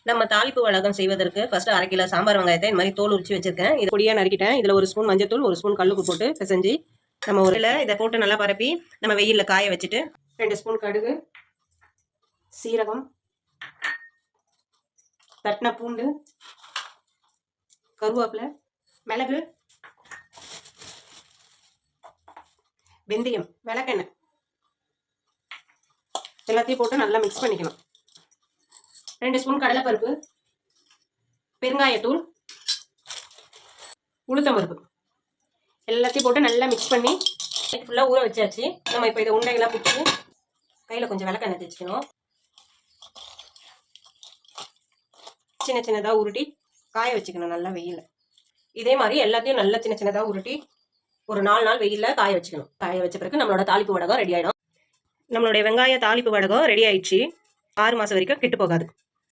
நம்ம தாளிப்பு வடகம் செய்வதற்கு ஃபர்ஸ்ட் 1/2 கிலோ சாம்பார் வெங்காயத்தை இந்த மாதிரி தோல் உரிச்சு வச்சிருக்கேன். இது பொடியா நறுக்கிட்டேன். இதுல 1 ஸ்பூன் மஞ்சத்தூள், 1 ஸ்பூன் கல்லுப்பு போட்டு பிசைஞ்சு நம்ம இதை போட்டு நல்லா பரப்பி நம்ம வெயில்ல காய வச்சுட்டு 2 ஸ்பூன் கடுகு, சீரகம், தட்டின பூண்டு, கருவேப்பிலை, மிளகு, வெந்தயம், விளக்கெண்ணெய் எல்லாத்தையும் போட்டு நல்லா மிக்ஸ் பண்ணிக்கணும். 2 ஸ்பூன் கடலைப்பருப்பு, பெருங்காயத்தூள், உளுத்தம்பருப்பு எல்லாத்தையும் போட்டு நல்லா மிக்ஸ் பண்ணி ஃபுல்லாக ஊற வச்சாச்சு. நம்ம இப்போ இதை உண்டைகளாக பிடிச்சி கையில் கொஞ்சம் விளக்கெண்ணெய் தேய்ச்சிக்கணும். சின்ன சின்னதாக உருட்டி காய வச்சுக்கணும் நல்லா வெயிலில். இதே மாதிரி எல்லாத்தையும் நல்லா சின்ன சின்னதாக உருட்டி ஒரு 4 நாள் வெயிலில் காய வச்சுக்கணும். காய வச்ச பிறகு நம்மளோட தாளிப்பு வடகம் ரெடி ஆகிடும். நம்மளுடைய வெங்காய தாளிப்பு வடகம் ரெடி ஆயிடுச்சு. 6 மாதம் வரைக்கும் கெட்டு போகாது.